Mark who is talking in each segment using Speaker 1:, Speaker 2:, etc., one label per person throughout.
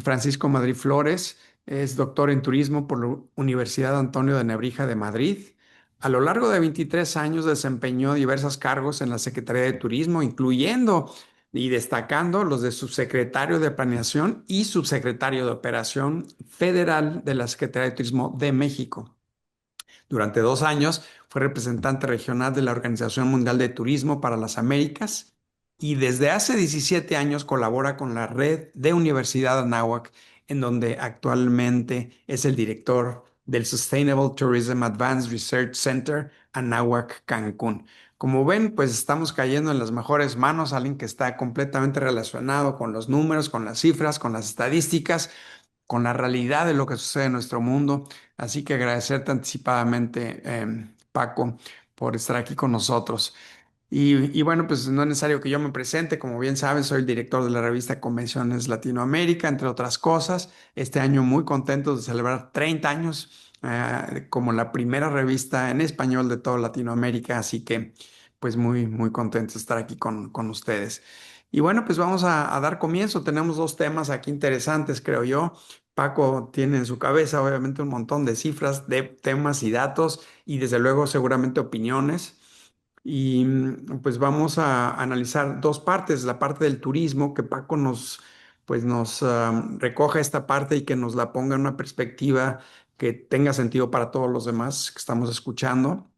Speaker 1: Francisco Madrid Flores es doctor en turismo por la Universidad Antonio de Nebrija de Madrid. A lo largo de 23 años desempeñó diversos cargos en la Secretaría de Turismo, incluyendo y destacando los de subsecretario de Planeación y subsecretario de Operación Federal de la Secretaría de Turismo de México. Durante 2 años fue representante regional de la Organización Mundial de Turismo para las Américas y desde hace 17 años colabora con la red de Universidad Anáhuac, en donde actualmente es el director del Sustainable Tourism Advanced Research Center Anáhuac Cancún. Como ven, pues estamos cayendo en las mejores manos, alguien que está completamente relacionado con los números, con las cifras, con las estadísticas, con la realidad de lo que sucede en nuestro mundo. Así que agradecerte anticipadamente, Paco, por estar aquí con nosotros. Y bueno, pues no es necesario que yo me presente. Como bien sabes, soy el director de la revista Convenciones Latinoamérica, entre otras cosas. Este año muy contentos de celebrar 30 años como la primera revista en español de toda Latinoamérica. Así que pues muy, muy contentos de estar aquí con ustedes. Y bueno, pues vamos a dar comienzo. Tenemos dos temas aquí interesantes, creo yo. Paco tiene en su cabeza obviamente un montón de cifras, de temas y datos y desde luego seguramente opiniones. Y pues vamos a analizar dos partes, la parte del turismo, que Paco nos recoja esta parte y que nos la ponga en una perspectiva que tenga sentido para todos los demás que estamos escuchando.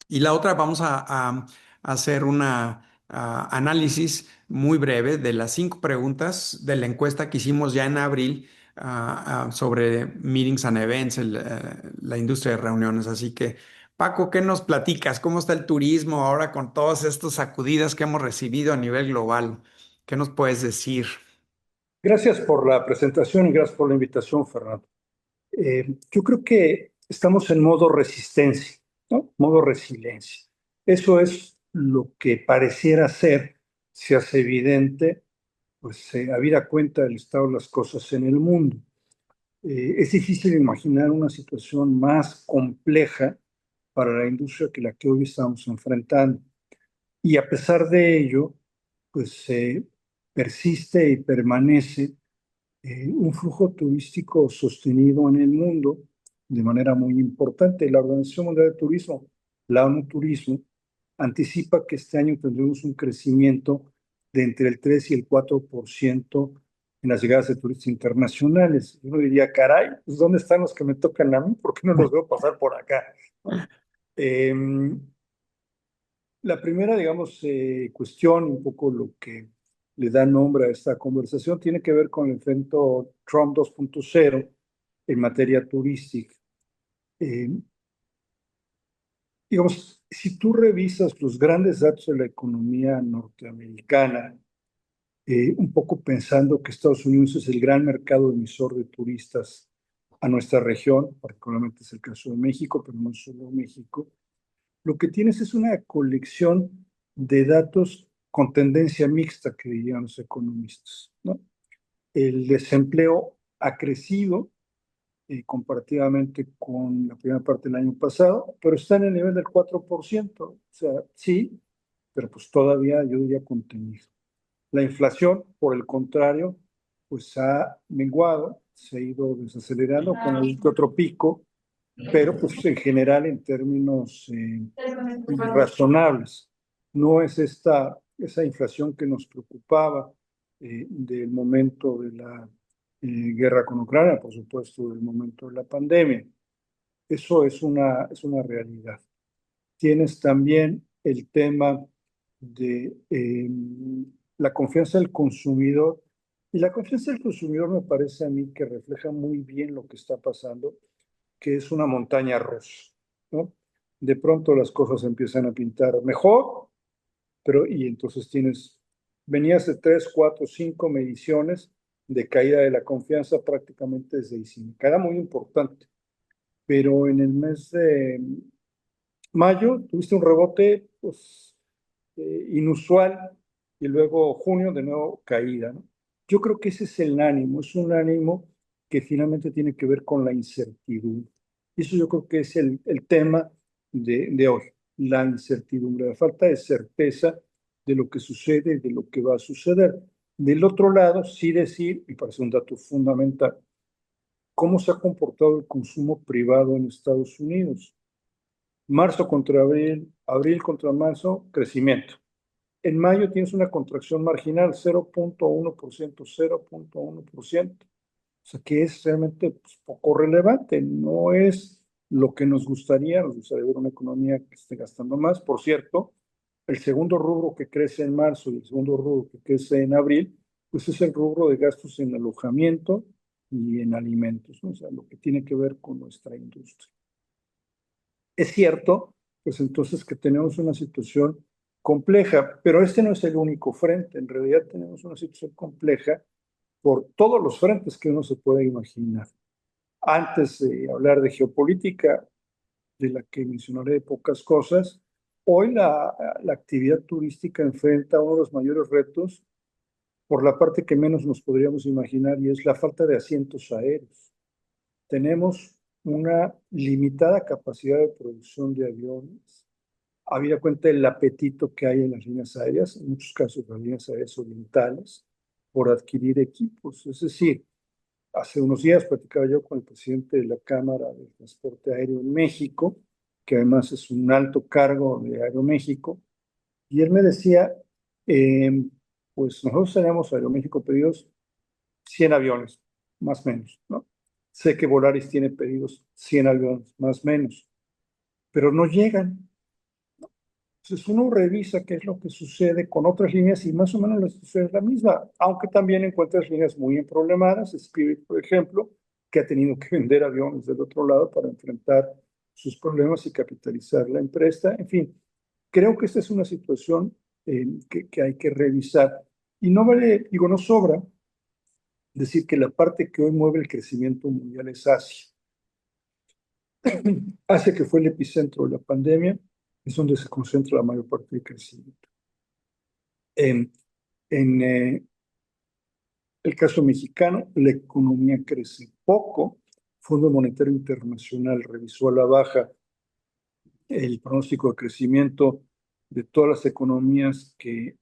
Speaker 1: Y la otra, vamos a hacer una análisis muy breve de las 5 preguntas de la encuesta que hicimos ya en abril sobre meetings and events, la industria de reuniones. Así que, Paco, ¿qué nos platicas? ¿Cómo está el turismo ahora con todas estas sacudidas que hemos recibido a nivel global? ¿Qué nos puedes decir?
Speaker 2: Gracias por la presentación y gracias por la invitación, Fernando. Yo creo que estamos en modo resistencia, ¿no? Modo resiliencia. Eso es lo que pareciera ser, se hace evidente, pues habida cuenta del estado de las cosas en el mundo. Es difícil imaginar una situación más compleja para la industria que la que hoy estamos enfrentando. Y a pesar de ello, pues persiste y permanece un flujo turístico sostenido en el mundo de manera muy importante. La Organización Mundial de Turismo, la ONU Turismo, anticipa que este año tendremos un crecimiento de entre el 3 y el 4% en las llegadas de turistas internacionales. Uno diría, caray, pues ¿dónde están los que me tocan a mí? ¿Por qué no los veo pasar por acá? ¿No? Eh, la primera, digamos, cuestión, un poco lo que le da nombre a esta conversación, tiene que ver con el evento Trump 2.0 en materia turística. Eh, digamos, si tú revisas los grandes datos de la economía norteamericana, un poco pensando que Estados Unidos es el gran mercado emisor de turistas a nuestra región, particularmente es el caso de México, pero no solo México, lo que tienes es una colección de datos con tendencia mixta, que dirían los economistas, ¿no? El desempleo ha crecido comparativamente con la primera parte del año pasado, pero está en el nivel del 4%, o sea, sí, pero pues todavía yo diría contenido. La inflación, por el contrario, pues ha menguado, se ha ido desacelerando con el otro pico, pero pues en general en términos razonables. No es esa inflación que nos preocupaba del momento de la guerra con Ucrania, por supuesto, del momento de la pandemia. Eso es una realidad. Tienes también el tema de la confianza del consumidor. Y la confianza del consumidor me parece a mí que refleja muy bien lo que está pasando, que es una montaña rusa, ¿no? De pronto las cosas empiezan a pintar mejor, pero y entonces venías de 3, 4, 5 mediciones de caída de la confianza prácticamente desde diciembre. Caída muy importante, pero en el mes de mayo tuviste un rebote pues, inusual y luego junio de nuevo caída, ¿no? Yo creo que ese es el ánimo, es un ánimo que finalmente tiene que ver con la incertidumbre. Eso yo creo que es el tema de hoy, la incertidumbre, la falta de certeza de lo que sucede y de lo que va a suceder. Del otro lado, sí decir, y parece un dato fundamental, cómo se ha comportado el consumo privado en Estados Unidos. Marzo contra abril, abril contra marzo, crecimiento. En mayo tienes una contracción marginal, 0,1%, 0,1%. O sea, que es realmente pues, poco relevante. No es lo que nos gustaría ver una economía que esté gastando más. Por cierto, el segundo rubro que crece en marzo y el segundo rubro que crece en abril, pues es el rubro de gastos en alojamiento y en alimentos, ¿no? O sea, lo que tiene que ver con nuestra industria. Es cierto, pues entonces que tenemos una situación compleja, pero este no es el único frente. En realidad tenemos una situación compleja por todos los frentes que uno se puede imaginar. Antes de hablar de geopolítica, de la que mencionaré pocas cosas, hoy la actividad turística enfrenta uno de los mayores retos por la parte que menos nos podríamos imaginar y es la falta de asientos aéreos. Tenemos una limitada capacidad de producción de aviones, habida cuenta del apetito que hay en las líneas aéreas, en muchos casos las líneas aéreas orientales, por adquirir equipos. Es decir, hace unos días platicaba yo con el presidente de la Cámara de Transporte Aéreo en México, que además es un alto cargo de Aeroméxico, y él me decía, eh, pues nosotros tenemos Aeroméxico pedidos 100 aviones, más o menos, ¿no? Sé que Volaris tiene pedidos 100 aviones, más o menos, pero no llegan. Entonces uno revisa qué es lo que sucede con otras líneas y más o menos la situación es la misma, aunque también encuentras líneas muy problemadas, Spirit, por ejemplo, que ha tenido que vender aviones del otro lado para enfrentar sus problemas y capitalizar la empresa. En fin, creo que esta es una situación que hay que revisar. Y no vale, digo, no sobra decir que la parte que hoy mueve el crecimiento mundial es Asia. Asia, que fue el epicentro de la pandemia, es donde se concentra la mayor parte del crecimiento. En, en el caso mexicano, la economía crece poco. Fondo Monetario Internacional revisó a la baja el pronóstico de crecimiento de todas las economías que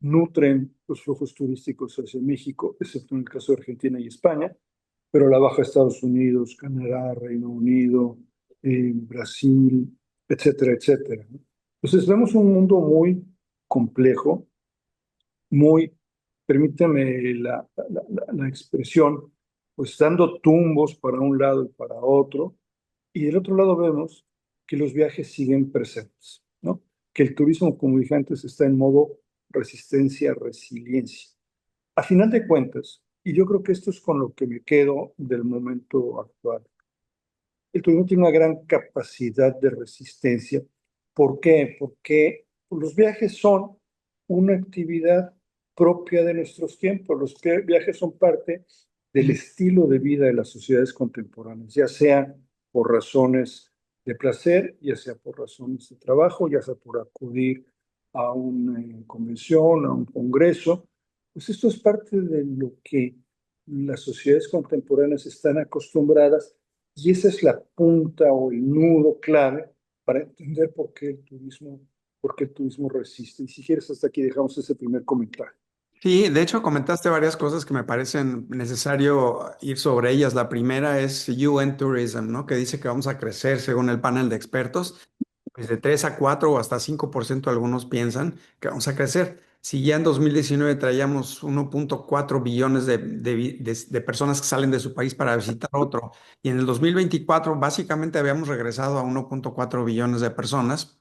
Speaker 2: nutren los flujos turísticos hacia México, excepto en el caso de Argentina y España, pero la baja Estados Unidos, Canadá, Reino Unido, Brasil, etcétera, etcétera, ¿no? Entonces vemos un mundo muy complejo, muy, permíteme la expresión, pues dando tumbos para un lado y para otro, y del otro lado vemos que los viajes siguen presentes, ¿no? Que el turismo, como dije antes, está en modo resistencia, resiliencia. A final de cuentas, y yo creo que esto es con lo que me quedo del momento actual, el turismo tiene una gran capacidad de resistencia. ¿Por qué? Porque los viajes son una actividad propia de nuestros tiempos. Los viajes son parte del estilo de vida de las sociedades contemporáneas, ya sea por razones de placer, ya sea por razones de trabajo, ya sea por acudir a una convención, a un congreso. Pues esto es parte de lo que las sociedades contemporáneas están acostumbradas y esa es la punta o el nudo clave para entender por qué el turismo resiste. Y si quieres, hasta aquí dejamos ese primer comentario.
Speaker 1: Sí, de hecho comentaste varias cosas que me parecen necesario ir sobre ellas. La primera es UN Tourism, ¿no? Que dice que vamos a crecer según el panel de expertos, pues de 3 a 4 o hasta 5% algunos piensan que vamos a crecer. Si ya en 2019 traíamos 1,4 billones de personas que salen de su país para visitar otro, y en el 2024 básicamente habíamos regresado a 1,4 billones de personas.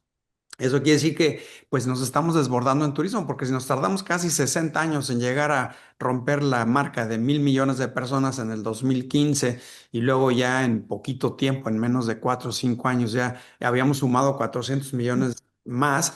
Speaker 1: Eso quiere decir que pues nos estamos desbordando en turismo, porque si nos tardamos casi 60 años en llegar a romper la marca de 1.000 millones de personas en el 2015 y luego ya en poquito tiempo, en menos de 4 o 5 años, ya habíamos sumado 400 millones más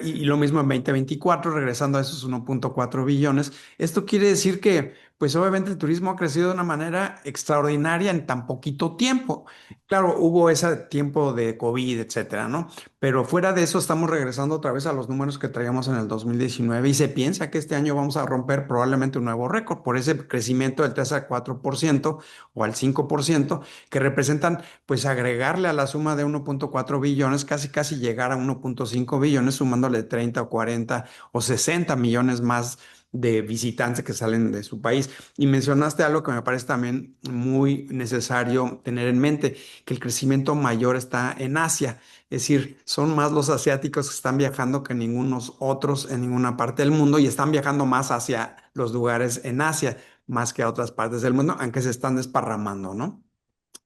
Speaker 1: y lo mismo en 2024 regresando a esos 1,4 billones. Esto quiere decir que pues obviamente el turismo ha crecido de una manera extraordinaria en tan poquito tiempo. Claro, hubo ese tiempo de COVID, etcétera, ¿no? Pero fuera de eso, estamos regresando otra vez a los números que traíamos en el 2019 y se piensa que este año vamos a romper probablemente un nuevo récord por ese crecimiento del 3 al 4% o al 5% que representan, pues agregarle a la suma de 1.4 billones, casi casi llegar a 1.5 billones, sumándole 30 o 40 o 60 millones más de visitantes que salen de su país. Y mencionaste algo que me parece también muy necesario tener en mente, que el crecimiento mayor está en Asia. Es decir, son más los asiáticos que están viajando que ningunos otros en ninguna parte del mundo y están viajando más hacia los lugares en Asia, más que a otras partes del mundo, aunque se están desparramando, ¿no?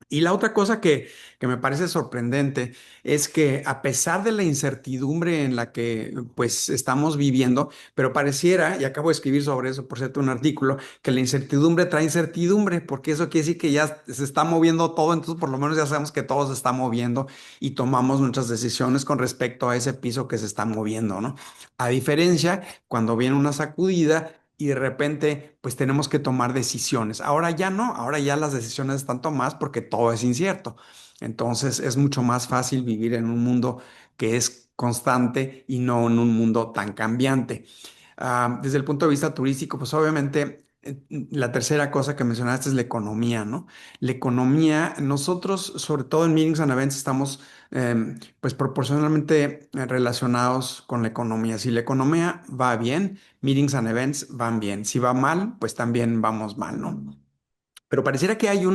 Speaker 1: Y la otra cosa que me parece sorprendente es que a pesar de la incertidumbre en la que pues estamos viviendo, pero pareciera, y acabo de escribir sobre eso, por cierto, un artículo, que la incertidumbre trae incertidumbre, porque eso quiere decir que ya se está moviendo todo, entonces por lo menos ya sabemos que todo se está moviendo y tomamos nuestras decisiones con respecto a ese piso que se está moviendo, ¿no? A diferencia, cuando viene una sacudida y de repente pues tenemos que tomar decisiones. Ahora ya no, ahora ya las decisiones están tomadas porque todo es incierto. Entonces es mucho más fácil vivir en un mundo que es constante y no en un mundo tan cambiante. Desde el punto de vista turístico, pues obviamente la tercera cosa que mencionaste es la economía, ¿no? La economía, nosotros, sobre todo en Meetings and Events, estamos pues proporcionalmente relacionados con la economía. Si la economía va bien, Meetings and Events van bien. Si va mal, pues también vamos mal, ¿no? Pero pareciera que hay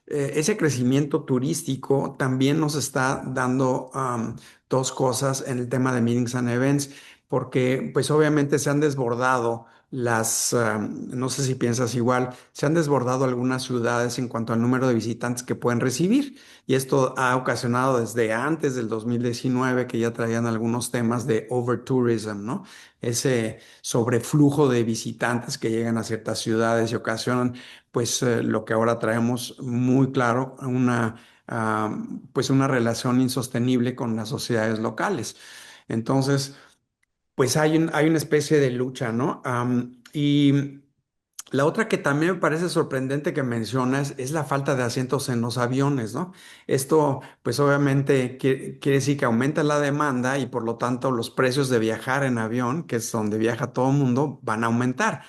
Speaker 1: ese crecimiento turístico también nos está dando dos cosas en el tema de meetings and events, porque pues obviamente se han desbordado no sé si piensas igual, se han desbordado algunas ciudades en cuanto al número de visitantes que pueden recibir. Y esto ha ocasionado desde antes del 2019 que ya traían algunos temas de overtourism, ¿no? Ese sobreflujo de visitantes que llegan a ciertas ciudades y ocasionan pues lo que ahora traemos muy claro, pues una relación insostenible con las sociedades locales. Entonces, pues hay una especie de lucha, ¿no? Y la otra que también me parece sorprendente que mencionas es la falta de asientos en los aviones, ¿no? Esto, pues obviamente quiere decir que aumenta la demanda y por lo tanto los precios de viajar en avión, que es donde viaja todo el mundo, van a aumentar.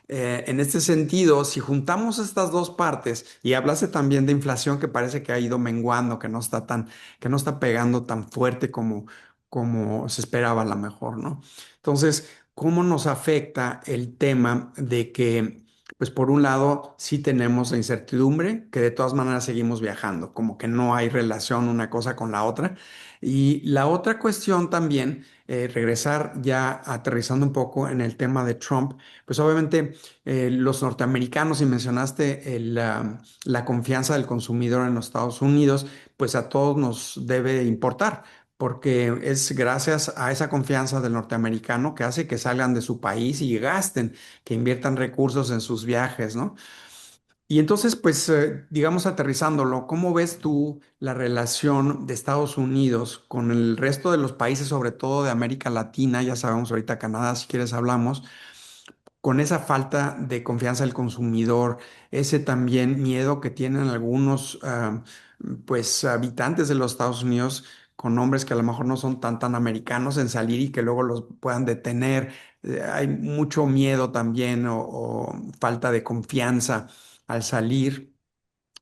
Speaker 1: En este sentido, si juntamos estas dos partes y hablaste también de inflación que parece que ha ido menguando, que no está pegando tan fuerte como se esperaba a lo mejor, ¿no? Entonces, ¿cómo nos afecta el tema de que, pues por un lado, sí tenemos la incertidumbre, que de todas maneras seguimos viajando, como que no hay relación una cosa con la otra? Y la otra cuestión también, regresar ya aterrizando un poco en el tema de Trump, pues obviamente los norteamericanos, y mencionaste la confianza del consumidor en los Estados Unidos, pues a todos nos debe importar, porque es gracias a esa confianza del norteamericano que hace que salgan de su país y gasten, que inviertan recursos en sus viajes, ¿no? Y entonces, pues, digamos, aterrizándolo, ¿cómo ves tú la relación de Estados Unidos con el resto de los países, sobre todo de América Latina? Ya sabemos ahorita Canadá, si quieres hablamos con esa falta de confianza del consumidor, ese también miedo que tienen algunos, pues, habitantes de los Estados Unidos con nombres que a lo mejor no son tan americanos en salir y que luego los puedan detener. Hay mucho miedo también o falta de confianza al salir.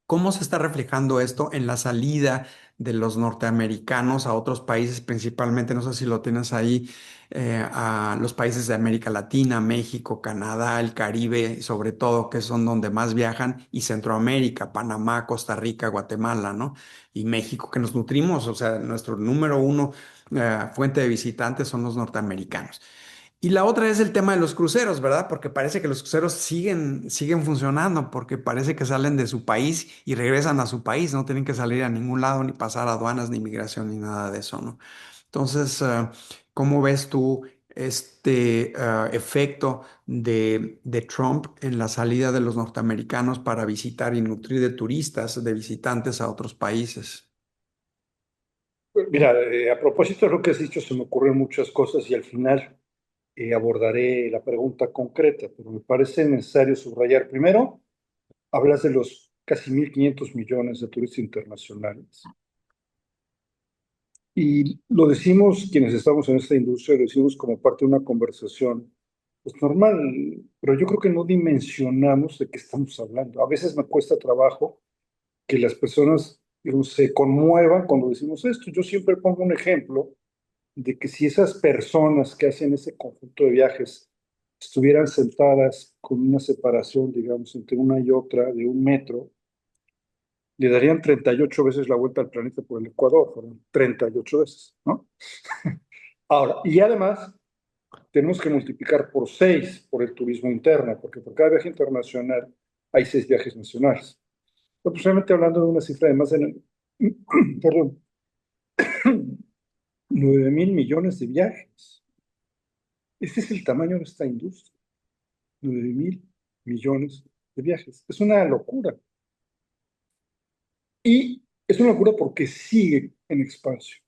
Speaker 1: ¿Cómo se está reflejando esto en la salida de los norteamericanos a otros países, principalmente, no sé si lo tienes ahí, a los países de América Latina, México, Canadá, el Caribe, sobre todo, que son donde más viajan, y Centroamérica, Panamá, Costa Rica, Guatemala, ¿no? Y México, que nos nutrimos, o sea, nuestro número uno, fuente de visitantes son los norteamericanos. Y la otra es el tema de los cruceros, ¿verdad? Porque parece que los cruceros siguen funcionando, porque parece que salen de su país y regresan a su país, no tienen que salir a ningún lado, ni pasar aduanas, ni migración, ni nada de eso, ¿no? Entonces, ¿cómo ves tú este efecto de Trump en la salida de los norteamericanos para visitar y nutrir de turistas, de visitantes a otros países?
Speaker 2: Mira, a propósito de lo que has dicho, se me ocurren muchas cosas y al final abordaré la pregunta concreta, pero me parece necesario subrayar primero, hablas de los casi 1.500 millones de turistas internacionales. Y lo decimos quienes estamos en esta industria, lo decimos como parte de una conversación pues normal, pero yo creo que no dimensionamos de qué estamos hablando. A veces me cuesta trabajo que las personas digamos, se conmuevan cuando decimos esto. Yo siempre pongo un ejemplo de que si esas personas que hacen ese conjunto de viajes estuvieran sentadas con una separación, digamos, entre una y otra de 1 metro, le darían 38 veces la vuelta al planeta por el Ecuador, fueron 38 veces, ¿no? Ahora, y además tenemos que multiplicar por 6 por el turismo interno, porque por cada viaje internacional hay 6 viajes nacionales. Aproximadamente hablando de una cifra de más de, perdón, 9.000 millones de viajes. Este es el tamaño de esta industria, 9.000 millones de viajes. Es una locura. Y es una locura porque sigue en expansión.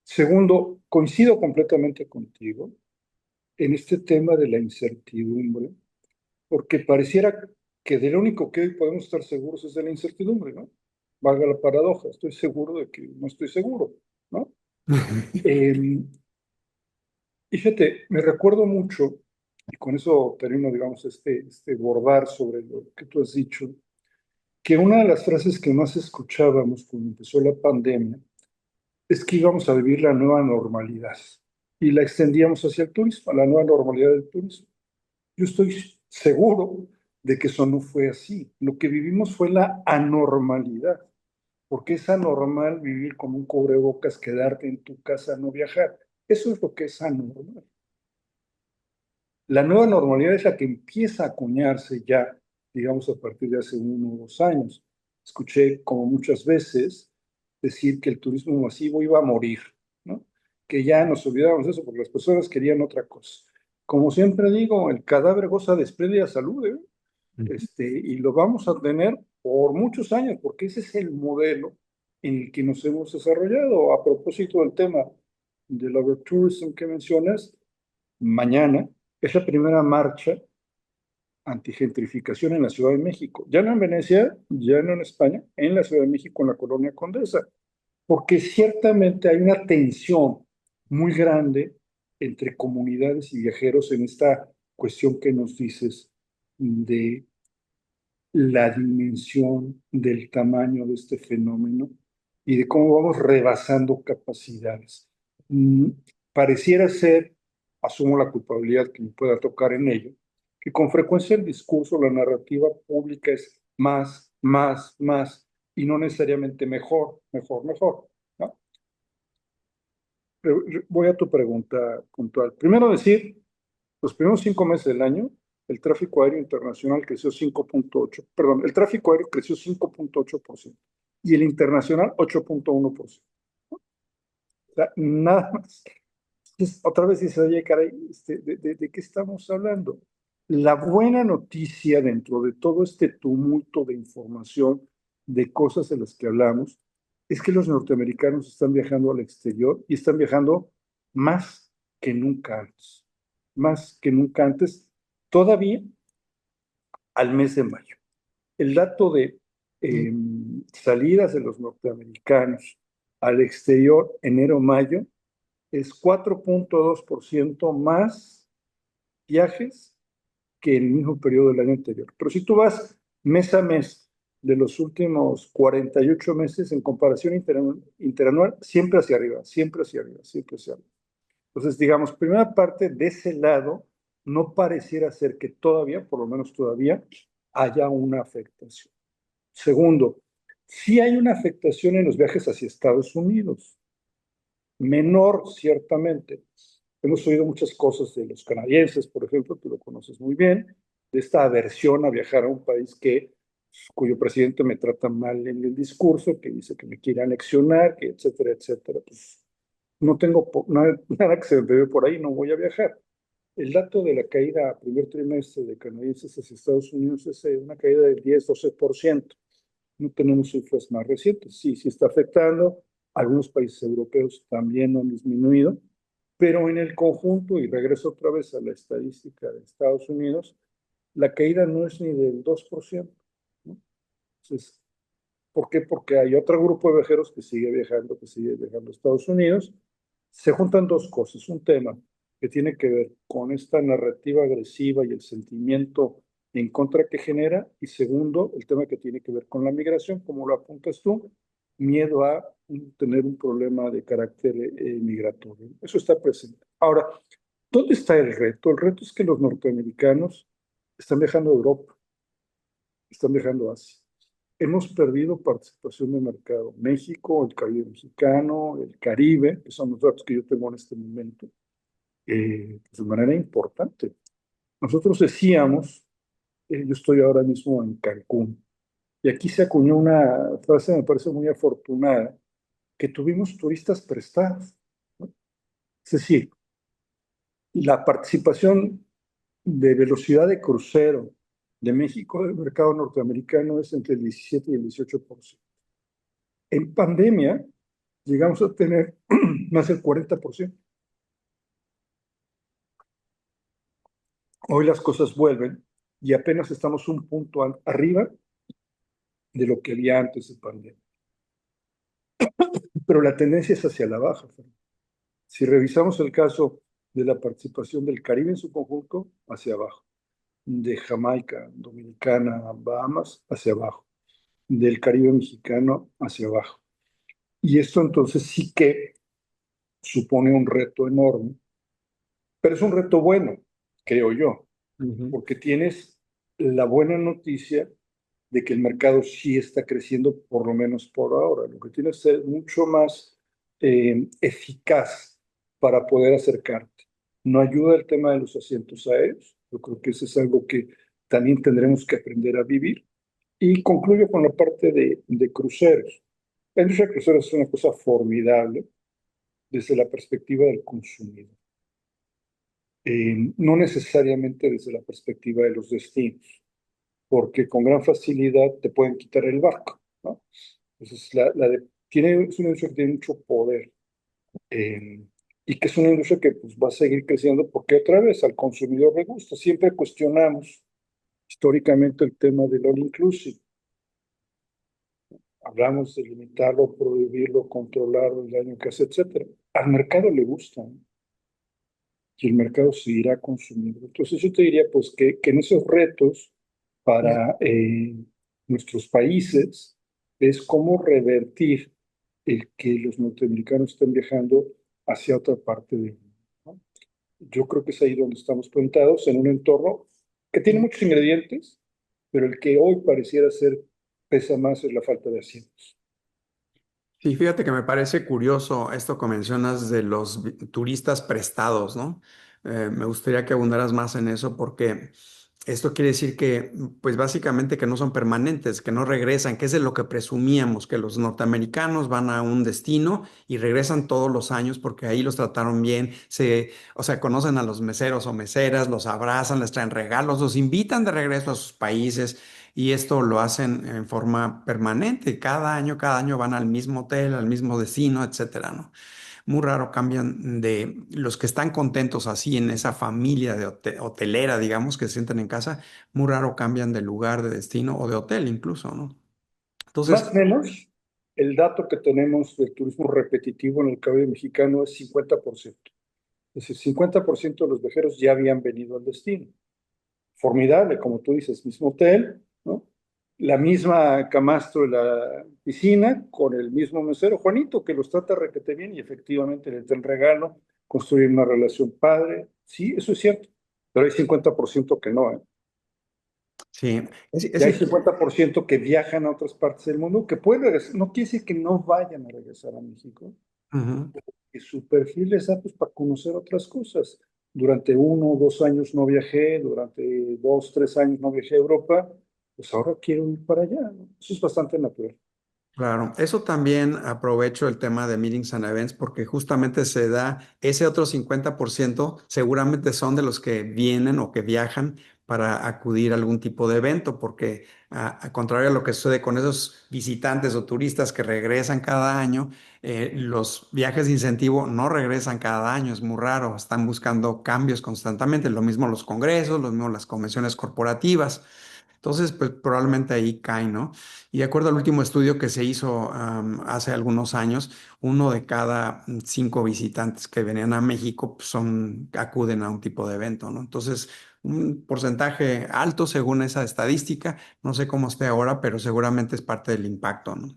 Speaker 2: Segundo, coincido completamente contigo en este tema de la incertidumbre, porque pareciera que de lo único que hoy podemos estar seguros es de la incertidumbre, ¿no? Valga la paradoja, estoy seguro de que no estoy seguro, ¿no? Eh, y fíjate, me recuerdo mucho, y con eso termino, digamos, este bordar sobre lo que tú has dicho, que una de las frases que más escuchábamos cuando empezó la pandemia es que íbamos a vivir la nueva normalidad y la extendíamos hacia el turismo, a la nueva normalidad del turismo. Yo estoy seguro de que eso no fue así. Lo que vivimos fue la anormalidad, porque es anormal vivir con un cubrebocas, quedarte en tu casa, no viajar. Eso es lo que es anormal. La nueva normalidad es la que empieza a acuñarse ya, digamos, a partir de hace 1 o 2 años. Escuché como muchas veces decir que el turismo masivo iba a morir, ¿no? Que ya nos olvidábamos de eso porque las personas querían otra cosa. Como siempre digo, el cadáver goza de espléndida salud, ¿eh? Y lo vamos a tener por muchos años, porque ese es el modelo en el que nos hemos desarrollado. A propósito del tema del overtourism que mencionas, mañana es la primera marcha antigentrificación en la Ciudad de México. Ya no en Venecia, ya no en España, en la Ciudad de México, en la colonia Condesa, porque ciertamente hay una tensión muy grande entre comunidades y viajeros en esta cuestión que nos dices de la dimensión del tamaño de este fenómeno y de cómo vamos rebasando capacidades. Mm, Pareciera ser, asumo la culpabilidad que me pueda tocar en ello, que con frecuencia el discurso, la narrativa pública es más, más, más, y no necesariamente mejor, mejor, mejor, ¿no? Pero voy a tu pregunta puntual. Primero decir, los primeros 5 meses del año, el tráfico aéreo internacional creció 5,8, perdón, el tráfico aéreo creció 5,8% y el internacional 8,1%. O sea, nada más. Otra vez dice, oye, caray, ¿de qué estamos hablando? La buena noticia dentro de todo este tumulto de información, de cosas de las que hablamos, es que los norteamericanos están viajando al exterior y están viajando más que nunca antes. Más que nunca antes, todavía al mes de mayo. El dato de salidas de los norteamericanos al exterior enero-mayo es 4,2% más viajes que el mismo periodo del año anterior. Pero si tú vas mes a mes de los últimos 48 meses en comparación interanual, siempre hacia arriba, siempre hacia arriba, siempre hacia arriba. Entonces, digamos, primera parte de ese lado, no pareciera ser que todavía, por lo menos todavía, haya una afectación. Segundo, sí hay una afectación en los viajes hacia Estados Unidos, menor ciertamente. Hemos oído muchas cosas de los canadienses, por ejemplo, tú lo conoces muy bien, de esta aversión a viajar a un país cuyo presidente me trata mal en el discurso, que dice que me quiere anexionar, que etcétera, etcétera. Pues no tengo nada que se me ve por ahí, no voy a viajar. El dato de la caída a primer trimestre de canadienses hacia Estados Unidos es una caída del 10-12%. No tenemos cifras más recientes. Sí, sí está afectando. Algunos países europeos también han disminuido, pero en el conjunto, y regreso otra vez a la estadística de Estados Unidos, la caída no es ni del 2%, ¿no? Entonces, ¿por qué? Porque hay otro grupo de viajeros que sigue viajando a Estados Unidos. Se juntan dos cosas. Un tema que tiene que ver con esta narrativa agresiva y el sentimiento en contra que genera. Y segundo, el tema que tiene que ver con la migración, como lo apuntas tú, miedo a tener un problema de carácter migratorio. Eso está presente. Ahora, ¿dónde está el reto? El reto es que los norteamericanos están viajando a Europa, están viajando a Asia. Hemos perdido participación de mercado. México, el Caribe mexicano, el Caribe, que son los datos que yo tengo en este momento, pues de manera importante. Nosotros decíamos, yo estoy ahora mismo en Cancún, y aquí se acuñó una frase, me parece muy afortunada, que tuvimos turistas prestados, ¿no? Es decir, la participación de velocidad de crucero de México del mercado norteamericano es entre el 17 y el 18%. En pandemia llegamos a tener más del 40%. Hoy las cosas vuelven y apenas estamos un punto arriba de lo que había antes de pandemia. Pero la tendencia es hacia la baja. Si revisamos el caso de la participación del Caribe en su conjunto, hacia abajo. De Jamaica, Dominicana, Bahamas, hacia abajo. Del Caribe mexicano, hacia abajo. Y esto entonces sí que supone un reto enorme, pero es un reto bueno, creo yo,
Speaker 1: Ujú.
Speaker 2: porque tienes la buena noticia de que el mercado sí está creciendo, por lo menos por ahora. Lo que tienes que ser mucho más eficaz para poder acercarte. No ayuda el tema de los asientos aéreos. Yo creo que eso es algo que también tendremos que aprender a vivir. Y concluyo con la parte de cruceros. La industria de cruceros es una cosa formidable desde la perspectiva del consumidor, no necesariamente desde la perspectiva de los destinos, porque con gran facilidad te pueden quitar el barco, ¿no? Entonces, es una industria que tiene mucho poder, eh, y que es una industria que pues, va a seguir creciendo porque otra vez al consumidor le gusta. Siempre cuestionamos históricamente el tema del all inclusive. Hablamos de limitarlo, prohibirlo, controlarlo, el daño que hace, etcétera. Al mercado le gusta, ¿no? Y el mercado seguirá consumiendo. Entonces yo te diría pues que en esos retos para nuestros países es cómo revertir el que los norteamericanos estén viajando hacia otra parte del mundo, ¿no? Yo creo que es ahí donde estamos plantados, en un entorno que tiene muchos ingredientes, pero el que hoy pareciera ser pesa más es la falta de asientos.
Speaker 1: Sí, fíjate que me parece curioso esto que mencionas de los turistas prestados, ¿no? Me gustaría que abundaras más en eso porque esto quiere decir que, pues básicamente que no son permanentes, que no regresan, que es de lo que presumíamos, que los norteamericanos van a un destino y regresan todos los años porque ahí los trataron bien, o sea, conocen a los meseros o meseras, los abrazan, les traen regalos, los invitan de regreso a sus países. Y esto lo hacen en forma permanente. Cada año van al mismo hotel, al mismo destino, etcétera, ¿no? Muy raro cambian de los que están contentos así en esa familia de hotelera, digamos, que se sienten en casa, muy raro cambian de lugar, de destino o de hotel incluso, ¿no?
Speaker 2: Más
Speaker 1: Entonces,
Speaker 2: o menos, el dato que tenemos del turismo repetitivo en el Caribe mexicano es 50%. Es decir, 50% de los viajeros ya habían venido al destino. Formidable, como tú dices, mismo hotel, ¿no? La misma camastro de la piscina con el mismo mesero, Juanito, que los trata requete bien y efectivamente le da el regalo, construir una relación padre. Sí, eso es cierto, pero hay 50% que no, ¿eh?
Speaker 1: sí,
Speaker 2: Y hay 50% que viajan a otras partes del mundo que pueden regresar. No quiere decir que no vayan a regresar a México,
Speaker 1: ujú,
Speaker 2: que su perfil les da pues, para conocer otras cosas. Durante 1 o 2 años no viajé, durante 2, 3 años no viajé a Europa, pues ahora quiero ir para allá, ¿no? Eso es bastante natural.
Speaker 1: claro, eso también aprovecho el tema de meetings and events porque justamente se da ese otro 50%, seguramente son de los que vienen o que viajan para acudir a algún tipo de evento, porque a contrario a lo que sucede con esos visitantes o turistas que regresan cada año, los viajes de incentivo no regresan cada año, es muy raro, están buscando cambios constantemente, lo mismo los congresos, lo mismo las convenciones corporativas. Entonces, pues probablemente ahí cae, ¿no? Y de acuerdo al último estudio que se hizo hace algunos años, uno de cada cinco visitantes que venían a México pues, acuden a un tipo de evento, ¿no? Entonces, un porcentaje alto según esa estadística, no sé cómo esté ahora, pero seguramente es parte del impacto, ¿no?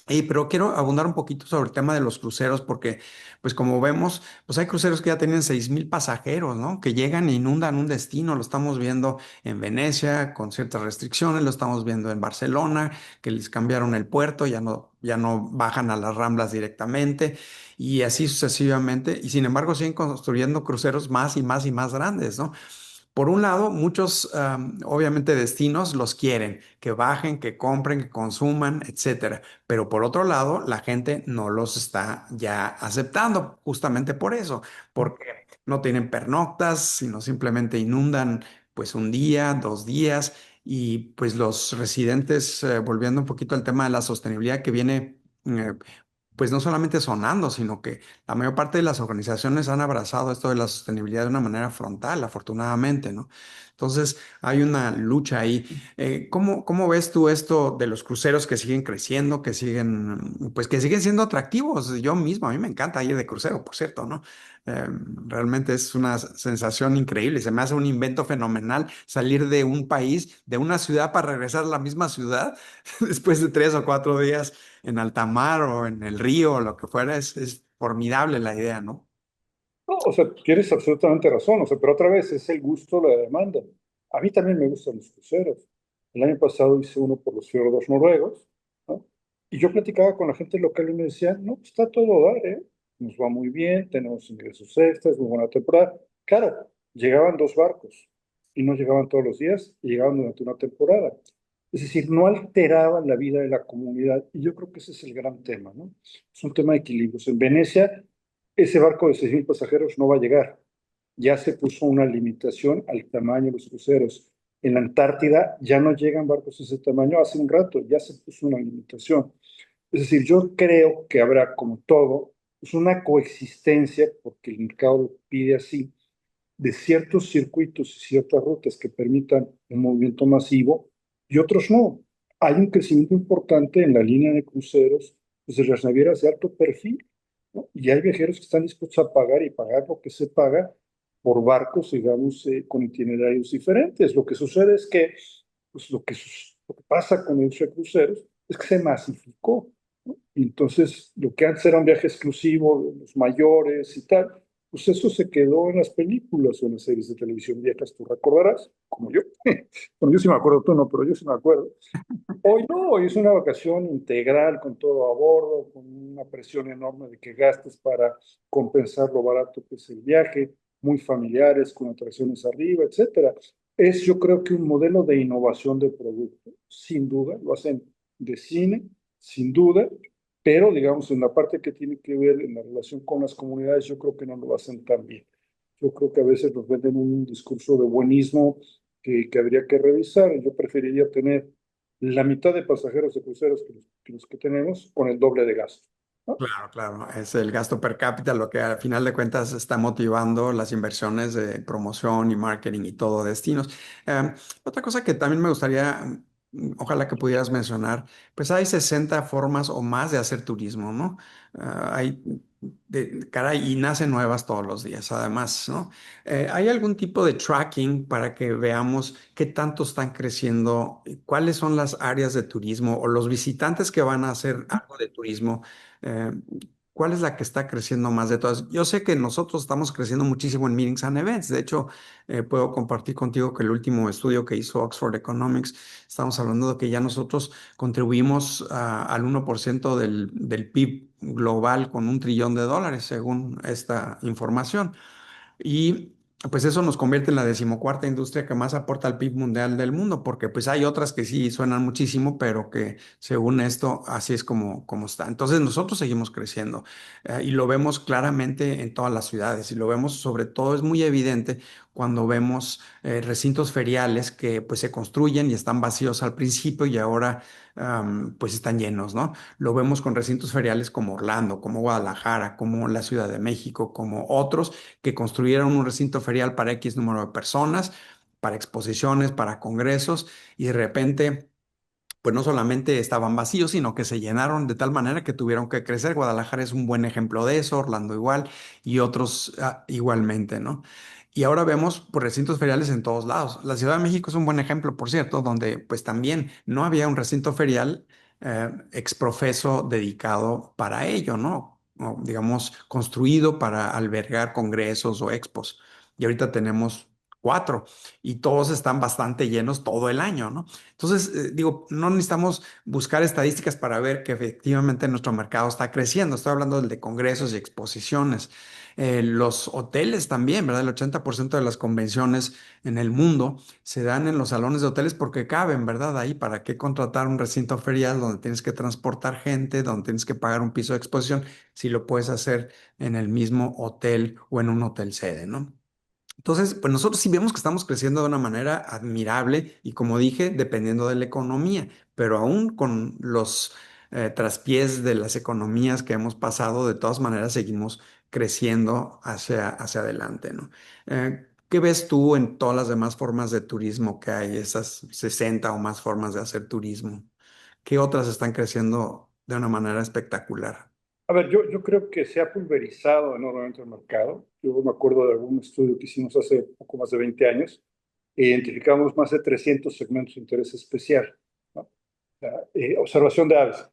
Speaker 1: Pero quiero abundar un poquito sobre el tema de los cruceros, porque, pues como vemos, pues hay cruceros que ya tienen 6,000 pasajeros, ¿no? Que llegan e inundan un destino. Lo estamos viendo en Venecia con ciertas restricciones, lo estamos viendo en Barcelona, que les cambiaron el puerto, ya no bajan a las Ramblas directamente, y así sucesivamente. Y sin embargo, siguen construyendo cruceros más y más y más grandes, ¿no? Por un lado, muchos, obviamente, destinos los quieren, que bajen, que compren, que consuman, etcétera. Pero por otro lado, la gente no los está ya aceptando, justamente por eso, porque no tienen pernoctas, sino simplemente inundan, pues, un día, 2 días, y pues los residentes, volviendo un poquito al tema de la sostenibilidad que viene, eh, pues no solamente sonando, sino que la mayor parte de las organizaciones han abrazado esto de la sostenibilidad de una manera frontal, afortunadamente, ¿no? Entonces, hay una lucha ahí. ¿Cómo ves tú esto de los cruceros que siguen creciendo, pues que siguen siendo atractivos? Yo mismo, a mí me encanta ir de crucero, por cierto, ¿no? Eh, Realmente es una sensación increíble. Se me hace un invento fenomenal salir de un país, de una ciudad para regresar a la misma ciudad después de 3 o 4 días en alta mar o en el río o lo que fuera, es formidable la idea, ¿no?
Speaker 2: No, o sea, tienes absolutamente razón, o sea, pero otra vez es el gusto, la demanda. A mí también me gustan los cruceros. El año pasado hice uno por los fiordos noruegos, ¿no? Y yo platicaba con la gente local y me decían, no, está todo dar, ¿eh? Nos va muy bien, tenemos ingresos extras, muy buena temporada. Claro, llegaban dos barcos y no llegaban todos los días, y llegaban durante una temporada. Es decir, no alteraban la vida de la comunidad y yo creo que ese es el gran tema, ¿no? Es un tema de equilibrios. En Venecia ese barco de 6,000 pasajeros no va a llegar. Ya se puso una limitación al tamaño de los cruceros. En la Antártida ya no llegan barcos de ese tamaño. Hace un rato ya se puso una limitación. Es decir, yo creo que habrá, como todo, pues una coexistencia, porque el mercado lo pide así, de ciertos circuitos y ciertas rutas que permitan un movimiento masivo y otros no. Hay un crecimiento importante en la línea de cruceros, pues de las navieras de alto perfil, ¿no? Y hay viajeros que están dispuestos a pagar y pagar lo que se paga por barcos, digamos, con itinerarios diferentes. Lo que sucede es que, pues lo que pasa con el de cruceros es que se masificó, ¿no? Y entonces, lo que antes era un viaje exclusivo de los mayores y tal, pues eso se quedó en las películas o en las series de televisión viejas, tú recordarás, como yo. Bueno, yo sí me acuerdo, tú no, pero yo sí me acuerdo. Hoy no, hoy es una vacación integral con todo a bordo, con una presión enorme de que gastes para compensar lo barato que es el viaje, muy familiares, con atracciones arriba, etcétera. Es, yo creo que un modelo de innovación de producto, sin duda, lo hacen de cine, sin duda, pero digamos en la parte que tiene que ver en la relación con las comunidades, yo creo que no lo hacen tan bien. Yo creo que a veces nos venden un discurso de buenismo que habría que revisar. Yo preferiría tener la mitad de pasajeros de cruceros que los que tenemos con el doble de gasto, ¿no?
Speaker 1: Claro, claro, es el gasto per cápita lo que al final de cuentas está motivando las inversiones de promoción y marketing y todo destinos. Otra cosa que también me gustaría, ojalá que pudieras mencionar, pues hay 60 formas o más de hacer turismo, ¿no? Hay, caray, y nacen nuevas todos los días, además, ¿no? ¿Hay algún tipo de tracking para que veamos qué tanto están creciendo, cuáles son las áreas de turismo o los visitantes que van a hacer algo de turismo? Eh, ¿Cuál es la que está creciendo más de todas? Yo sé que nosotros estamos creciendo muchísimo en Meetings and Events. De hecho, puedo compartir contigo que el último estudio que hizo Oxford Economics, estamos hablando de que ya nosotros contribuimos al 1% del PIB global con $1 trillón, según esta información. Y pues eso nos convierte en la decimocuarta industria que más aporta al PIB mundial del mundo, porque pues hay otras que sí suenan muchísimo, pero que según esto así es como está. Entonces nosotros seguimos creciendo y lo vemos claramente en todas las ciudades y lo vemos sobre todo, es muy evidente cuando vemos recintos feriales que pues se construyen y están vacíos al principio y ahora pues están llenos, ¿no? Lo vemos con recintos feriales como Orlando, como Guadalajara, como la Ciudad de México, como otros que construyeron un recinto ferial para X número de personas, para exposiciones, para congresos, y de repente pues no solamente estaban vacíos, sino que se llenaron de tal manera que tuvieron que crecer. Guadalajara es un buen ejemplo de eso, Orlando igual, y otros igualmente, ¿no? Y ahora vemos pues, recintos feriales en todos lados. La Ciudad de México es un buen ejemplo, por cierto, donde pues también no había un recinto ferial exprofeso dedicado para ello, ¿no? O, digamos, construido para albergar congresos o expos. Y ahorita tenemos cuatro y todos están bastante llenos todo el año, ¿no? Entonces, digo, no necesitamos buscar estadísticas para ver que efectivamente nuestro mercado está creciendo. Estoy hablando del de congresos y exposiciones. Los hoteles también, ¿verdad? El 80% de las convenciones en el mundo se dan en los salones de hoteles porque caben, ¿verdad? Ahí, ¿para qué contratar un recinto ferial donde tienes que transportar gente, donde tienes que pagar un piso de exposición, si lo puedes hacer en el mismo hotel o en un hotel sede, ¿no? Entonces, pues nosotros sí vemos que estamos creciendo de una manera admirable y como dije, dependiendo de la economía, pero aún con los traspiés de las economías que hemos pasado, de todas maneras seguimos creciendo hacia adelante, ¿no? ¿Qué ves tú en todas las demás formas de turismo que hay, esas 60 o más formas de hacer turismo? ¿Qué otras están creciendo de una manera espectacular?
Speaker 2: A ver, yo creo que se ha pulverizado enormemente el mercado. Yo me acuerdo de algún estudio que hicimos hace poco más de 20 años. E identificamos más de 300 segmentos de interés especial, ¿no? Observación de aves,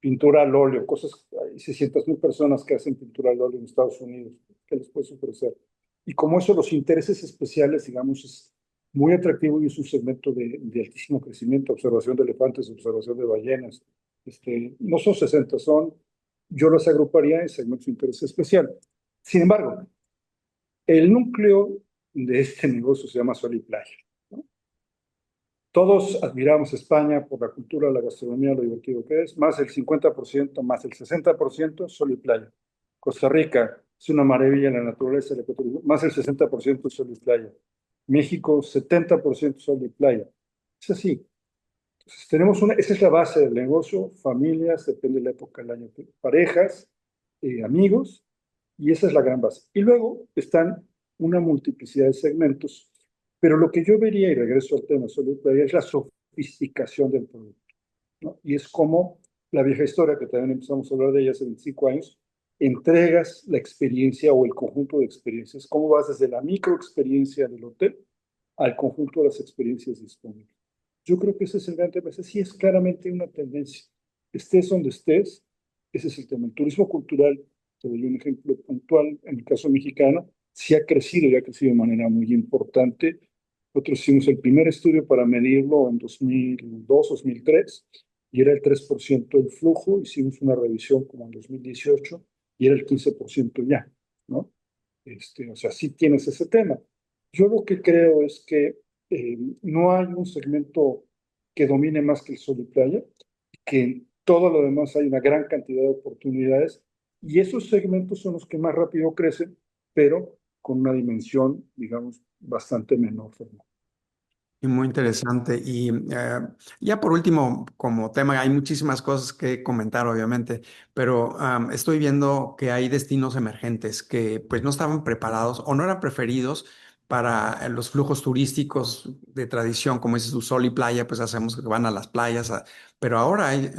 Speaker 2: pintura al óleo, cosas, hay 600,000 personas que hacen pintura al óleo en Estados Unidos, que les puedes ofrecer. Y como eso, los intereses especiales, digamos, es muy atractivo y es un segmento de altísimo crecimiento, observación de elefantes, observación de ballenas. No son 60, yo los agruparía en segmentos de interés especial. Sin embargo, el núcleo de este negocio se llama sol y playa, ¿no? Todos admiramos España por la cultura, la gastronomía, lo divertido que es, más el 50%, más el 60% sol y playa. Costa Rica es una maravilla en la naturaleza, el ecoturismo, más el 60% sol y playa. México, 70% sol y playa. Es así. Entonces, esa es la base del negocio, familias, depende de la época del año, parejas, amigos, y esa es la gran base. Y luego están una multiplicidad de segmentos, pero lo que yo vería, y regreso al tema, solo es la sofisticación del producto, ¿no? Y es como la vieja historia, que también empezamos a hablar de ella hace 25 años, entregas la experiencia o el conjunto de experiencias, cómo vas desde la microexperiencia del hotel al conjunto de las experiencias disponibles. Yo creo que ese es el gran tema. Ese sí es claramente una tendencia. Estés donde estés, ese es el tema. El turismo cultural, te doy un ejemplo puntual, en el caso mexicano, sí ha crecido y ha crecido de manera muy importante. Nosotros hicimos el primer estudio para medirlo en 2002, 2003, y era el 3% del flujo. Hicimos una revisión como en 2018 y era el 15% ya, ¿no? O sea, sí tienes ese tema. Yo lo que creo es que no hay un segmento que domine más que el sol y playa, que en todo lo demás hay una gran cantidad de oportunidades y esos segmentos son los que más rápido crecen, pero con una dimensión, digamos, bastante menor, Fernando.
Speaker 1: Y muy interesante. Y ya por último, como tema, hay muchísimas cosas que comentar, obviamente, pero estoy viendo que hay destinos emergentes que pues no estaban preparados o no eran preferidos para los flujos turísticos de tradición, como dices tú, sol y playa, pues hacemos que van a las playas, pero ahora hay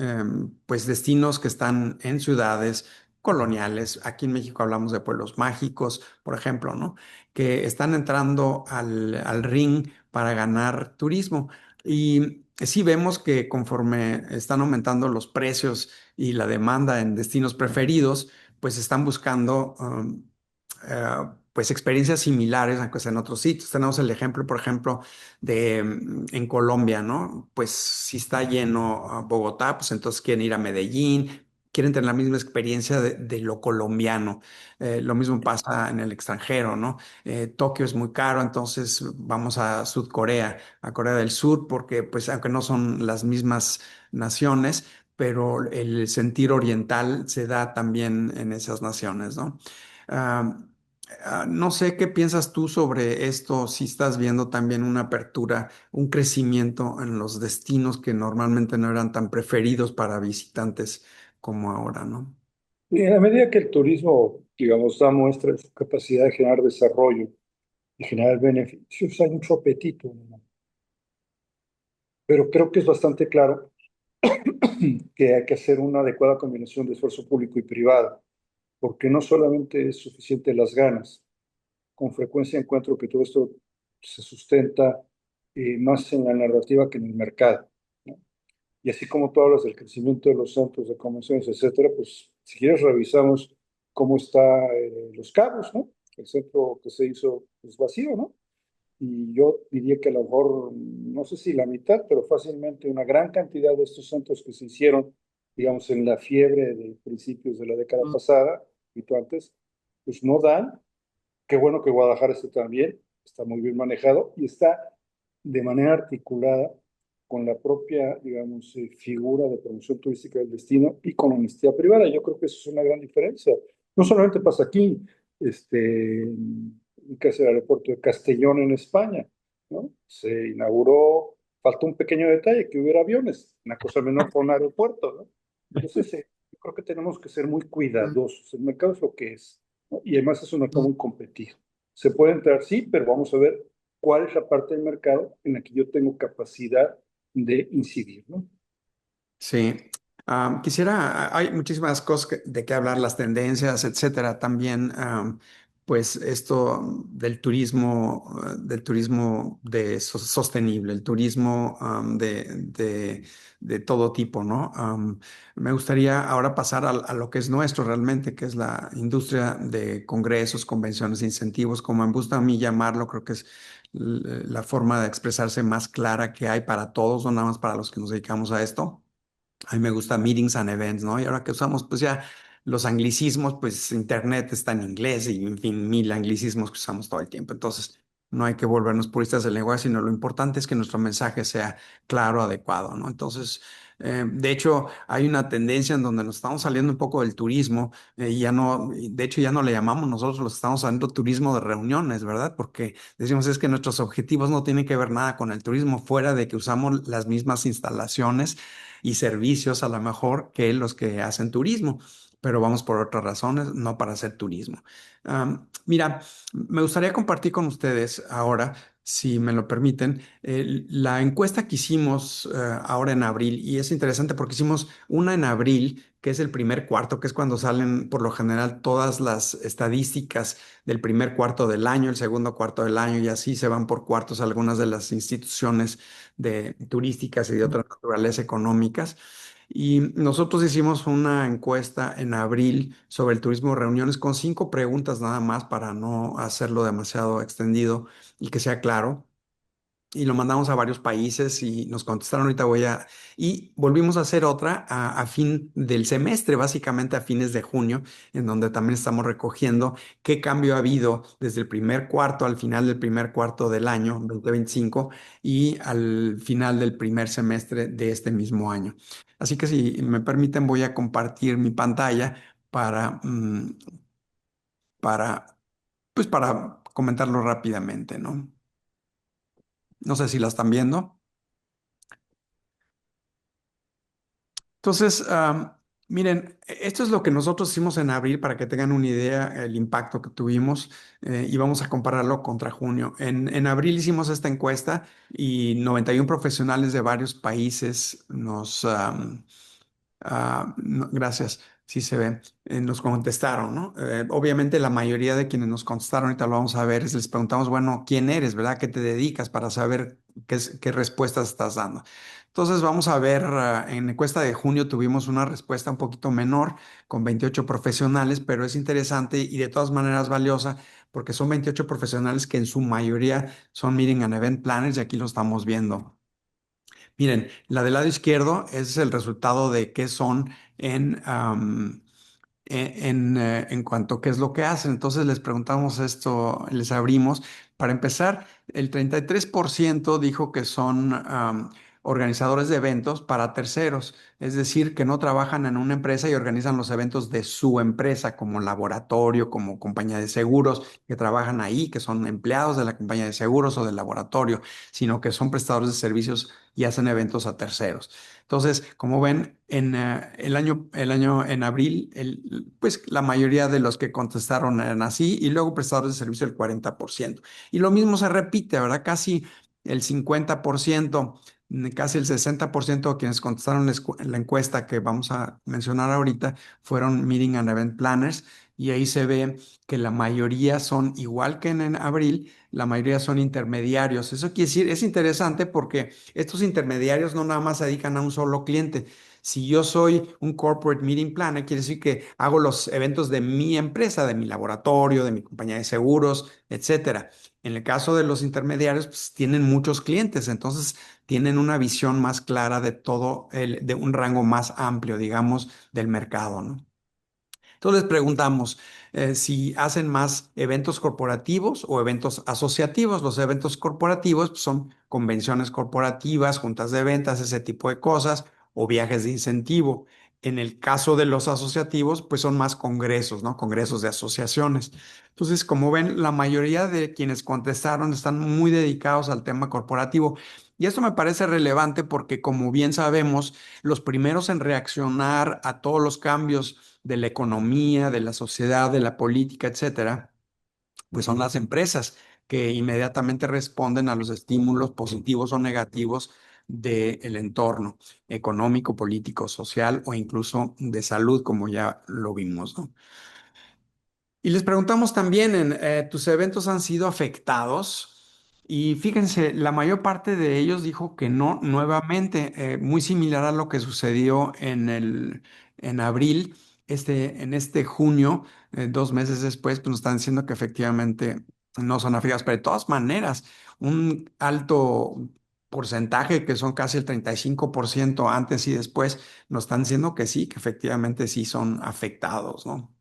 Speaker 1: pues destinos que están en ciudades coloniales. Aquí en México hablamos de pueblos mágicos, por ejemplo, ¿no? Que están entrando al ring para ganar turismo. Y sí vemos que conforme están aumentando los precios y la demanda en destinos preferidos, pues están buscando pues experiencias similares, aunque sea en otros sitios. Tenemos el ejemplo, por ejemplo, de en Colombia, ¿no? Pues si está lleno Bogotá, pues entonces quieren ir a Medellín, quieren tener la misma experiencia de lo colombiano. Lo mismo pasa en el extranjero, ¿no? Tokio es muy caro, entonces vamos a Sudcorea, a Corea del Sur, porque pues aunque no son las mismas naciones, pero el sentir oriental se da también en esas naciones, ¿no? Ah, No sé qué piensas tú sobre esto, si estás viendo también una apertura, un crecimiento en los destinos que normalmente no eran tan preferidos para visitantes como ahora, ¿no?
Speaker 2: Y a medida que el turismo, digamos, da muestra de su capacidad de generar desarrollo y generar beneficios, hay mucho apetito, ¿no? Pero creo que es bastante claro que hay que hacer una adecuada combinación de esfuerzo público y privado, porque no solamente es suficiente las ganas. Con frecuencia encuentro que todo esto se sustenta más en la narrativa que en el mercado, ¿no? Y así como tú hablas del crecimiento de los centros de convenciones, etcétera, pues si quieres revisamos cómo está Los Cabos, ¿no? El centro que se hizo pues, vacío, ¿no? Y yo diría que a lo mejor, no sé si la mitad, pero fácilmente una gran cantidad de estos centros que se hicieron, digamos, en la fiebre de principios de la década
Speaker 1: Mm.
Speaker 2: pasada, y tú antes, pues no dan. Qué bueno que Guadalajara esté también, está muy bien manejado y está de manera articulada con la propia, digamos, figura de promoción turística del destino y con honestidad privada. Yo creo que eso es una gran diferencia. No solamente pasa aquí, que es el aeropuerto de Castellón en España, ¿no? Se inauguró, faltó un pequeño detalle, que hubiera aviones, una cosa menor por un aeropuerto, ¿no? Entonces, yo creo que tenemos que ser muy cuidadosos. El mercado es lo que es, ¿no? Y además es un mercado muy competido. Se puede entrar, sí, pero vamos a ver cuál es la parte del mercado en la que yo tengo capacidad de incidir, ¿no?
Speaker 1: Sí, hay muchísimas cosas de qué hablar, las tendencias, etcétera. También, pues esto del turismo sostenible, el turismo de todo tipo, ¿no? Me gustaría ahora pasar a lo que es nuestro realmente, que es la industria de congresos, convenciones, incentivos, como me gusta a mí llamarlo, creo que es la forma de expresarse más clara que hay para todos, no nada más para los que nos dedicamos a esto. A mí me gusta meetings and events, ¿no? Y ahora que usamos, pues ya los anglicismos, pues Internet está en inglés y, en fin, mil anglicismos que usamos todo el tiempo. Entonces, no hay que volvernos puristas del lenguaje, sino lo importante es que nuestro mensaje sea claro, adecuado, ¿no? Entonces, de hecho, hay una tendencia en donde nos estamos saliendo un poco del turismo y ya no, de hecho, ya no le llamamos nosotros, los estamos haciendo turismo de reuniones, ¿verdad? Porque decimos es que nuestros objetivos no tienen que ver nada con el turismo, fuera de que usamos las mismas instalaciones y servicios a lo mejor que los que hacen turismo, pero vamos por otras razones, no para hacer turismo. Mira, me gustaría compartir con ustedes ahora, si me lo permiten, la encuesta que hicimos ahora en abril, y es interesante porque hicimos una en abril, que es el primer cuarto, que es cuando salen por lo general todas las estadísticas del primer cuarto del año, el segundo cuarto del año, y así se van por cuartos algunas de las instituciones de turísticas y de otra naturaleza económicas. Y nosotros hicimos una encuesta en abril sobre el turismo de reuniones con 5 preguntas nada más para no hacerlo demasiado extendido y que sea claro y lo mandamos a varios países y nos contestaron, ahorita voy a... Y volvimos a hacer otra a fin del semestre, básicamente a fines de junio, en donde también estamos recogiendo qué cambio ha habido desde el primer cuarto al final del primer cuarto del año 2025 y al final del primer semestre de este mismo año. Así que si me permiten, voy a compartir mi pantalla para, para, pues para comentarlo rápidamente, ¿no? No sé si la están viendo. Entonces, miren, esto es lo que nosotros hicimos en abril para que tengan una idea el impacto que tuvimos y vamos a compararlo contra junio. En abril hicimos esta encuesta y 91 profesionales de varios países gracias, sí se ve, nos contestaron, ¿no? Obviamente la mayoría de quienes nos contestaron, ahorita lo vamos a ver, les preguntamos, bueno, ¿quién eres, verdad? ¿Qué te dedicas para saber qué respuestas estás dando? Entonces vamos a ver, en la encuesta de junio tuvimos una respuesta un poquito menor, con 28 profesionales, pero es interesante y de todas maneras valiosa, porque son 28 profesionales que en su mayoría son Meeting and Event Planners y aquí lo estamos viendo. Miren, la del lado izquierdo es el resultado de qué son en cuanto a qué es lo que hacen. Entonces les preguntamos esto, les abrimos. Para empezar, el 33% dijo que son organizadores de eventos para terceros, es decir, que no trabajan en una empresa y organizan los eventos de su empresa, como laboratorio, como compañía de seguros, que trabajan ahí, que son empleados de la compañía de seguros o del laboratorio, sino que son prestadores de servicios y hacen eventos a terceros. Entonces, como ven, en en abril, pues la mayoría de los que contestaron eran así y luego prestadores de servicio el 40%. Y lo mismo se repite, ¿verdad? Casi el 50%, casi el 60% de quienes contestaron la encuesta que vamos a mencionar ahorita fueron Meeting and Event Planners y ahí se ve que la mayoría son, igual que en abril, la mayoría son intermediarios. Eso quiere decir, es interesante porque estos intermediarios no nada más se dedican a un solo cliente. Si yo soy un corporate meeting planner, quiere decir que hago los eventos de mi empresa, de mi laboratorio, de mi compañía de seguros, etcétera. En el caso de los intermediarios, pues tienen muchos clientes, entonces tienen una visión más clara de todo de un rango más amplio, digamos, del mercado, ¿no? Entonces les preguntamos si hacen más eventos corporativos o eventos asociativos. Los eventos corporativos pues, son convenciones corporativas, juntas de ventas, ese tipo de cosas, o viajes de incentivo. En el caso de los asociativos, pues son más congresos, ¿no? Congresos de asociaciones. Entonces, como ven, la mayoría de quienes contestaron están muy dedicados al tema corporativo. Y esto me parece relevante porque, como bien sabemos, los primeros en reaccionar a todos los cambios de la economía, de la sociedad, de la política, etcétera, pues son las empresas que inmediatamente responden a los estímulos positivos o negativos del entorno económico, político, social o incluso de salud, como ya lo vimos, ¿no? Y les preguntamos también, ¿tus eventos han sido afectados? Y fíjense, la mayor parte de ellos dijo que no, nuevamente, muy similar a lo que sucedió en abril, en este junio, 2 meses después, pues nos están diciendo que efectivamente no son afectados, pero de todas maneras, un alto porcentaje, que son casi el 35% antes y después, nos están diciendo que sí, que efectivamente sí son afectados, ¿no?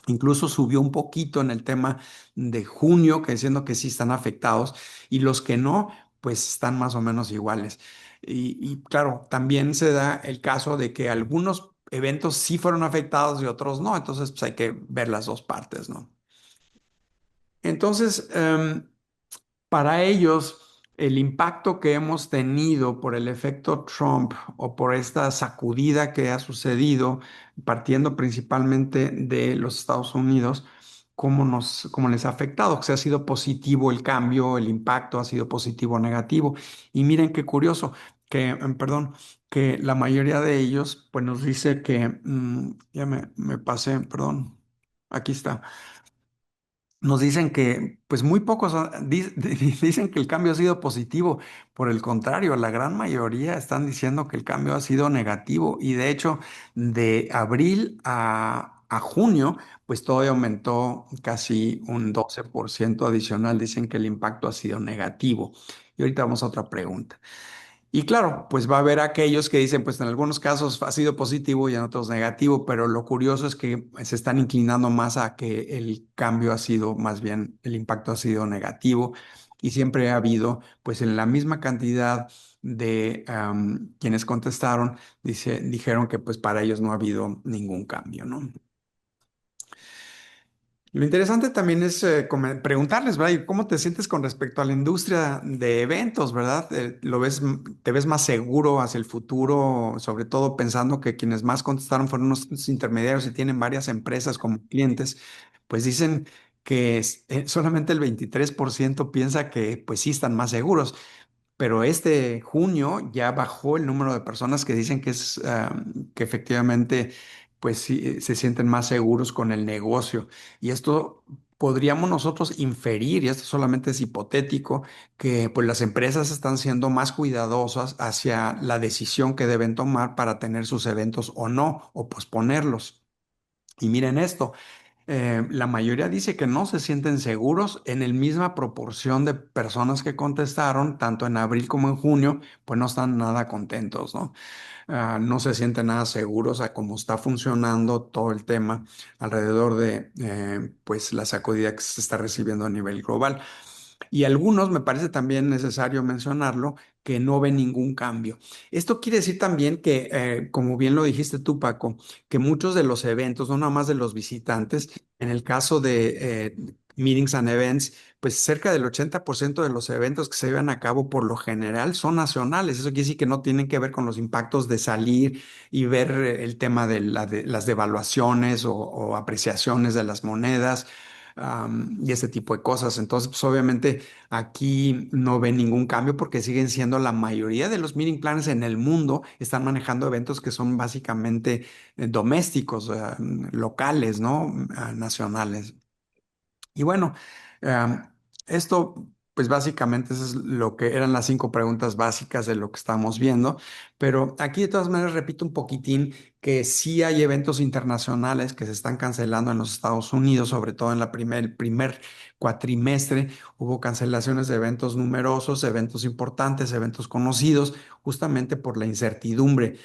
Speaker 1: Incluso subió un poquito en el tema de junio, que diciendo que sí están afectados, y los que no, pues están más o menos iguales. Y claro, también se da el caso de que algunos eventos sí fueron afectados y otros no, entonces pues hay que ver las dos partes, ¿no? Entonces, para ellos, el impacto que hemos tenido por el efecto Trump o por esta sacudida que ha sucedido, partiendo principalmente de los Estados Unidos, cómo les ha afectado, si ha sido positivo el cambio, el impacto ha sido positivo o negativo. Y miren qué curioso, perdón, que la mayoría de ellos, pues nos dice que, ya me pasé, perdón, aquí está. Nos dicen que, pues muy pocos dicen que el cambio ha sido positivo. Por el contrario, la gran mayoría están diciendo que el cambio ha sido negativo. Y de hecho, de abril a junio, pues todavía aumentó casi un 12% adicional. Dicen que el impacto ha sido negativo. Y ahorita vamos a otra pregunta. Y claro, pues va a haber aquellos que dicen, pues en algunos casos ha sido positivo y en otros negativo, pero lo curioso es que se están inclinando más a que el cambio ha sido, más bien el impacto ha sido negativo y siempre ha habido, pues en la misma cantidad de quienes contestaron, dijeron que pues para ellos no ha habido ningún cambio, ¿no? Lo interesante también es preguntarles, ¿verdad? ¿Y cómo te sientes con respecto a la industria de eventos, ¿verdad? ¿Te ves más seguro hacia el futuro, sobre todo pensando que quienes más contestaron fueron unos intermediarios y tienen varias empresas como clientes? Pues dicen que solamente el 23% piensa que pues sí están más seguros. Pero este junio ya bajó el número de personas que dicen que efectivamente, pues sí, se sienten más seguros con el negocio. Y esto podríamos nosotros inferir, y esto solamente es hipotético, que pues las empresas están siendo más cuidadosas hacia la decisión que deben tomar para tener sus eventos o no, o posponerlos. Y miren esto, la mayoría dice que no se sienten seguros en el misma proporción de personas que contestaron, tanto en abril como en junio, pues no están nada contentos, ¿no? No se sienten nada seguros a cómo está funcionando todo el tema alrededor de, pues, la sacudida que se está recibiendo a nivel global. Y algunos, me parece también necesario mencionarlo, que no ven ningún cambio. Esto quiere decir también que, como bien lo dijiste tú, Paco, que muchos de los eventos, no nada más de los visitantes, en el caso de Meetings and Events, pues cerca del 80% de los eventos que se llevan a cabo por lo general son nacionales. Eso quiere decir que no tienen que ver con los impactos de salir y ver el tema de, de las devaluaciones o apreciaciones de las monedas. Y ese tipo de cosas. Entonces, pues obviamente aquí no ven ningún cambio porque siguen siendo la mayoría de los meeting planners en el mundo están manejando eventos que son básicamente domésticos, locales, ¿no? Nacionales. Y bueno, em, esto, pues básicamente eso es lo que eran las 5 preguntas básicas de lo que estamos viendo, pero aquí de todas maneras repito un poquitín que sí hay eventos internacionales que se están cancelando en los Estados Unidos, sobre todo en el primer cuatrimestre, hubo cancelaciones de eventos numerosos, eventos importantes, eventos conocidos, justamente por la incertidumbre,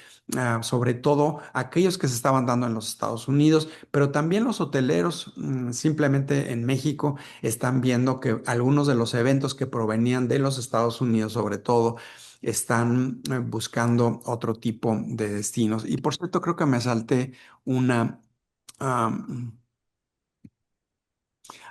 Speaker 1: sobre todo aquellos que se estaban dando en los Estados Unidos, pero también los hoteleros, simplemente en México, están viendo que algunos de los eventos que provenían de los Estados Unidos, sobre todo, están buscando otro tipo de destinos. Y por cierto, creo que me salté una... am,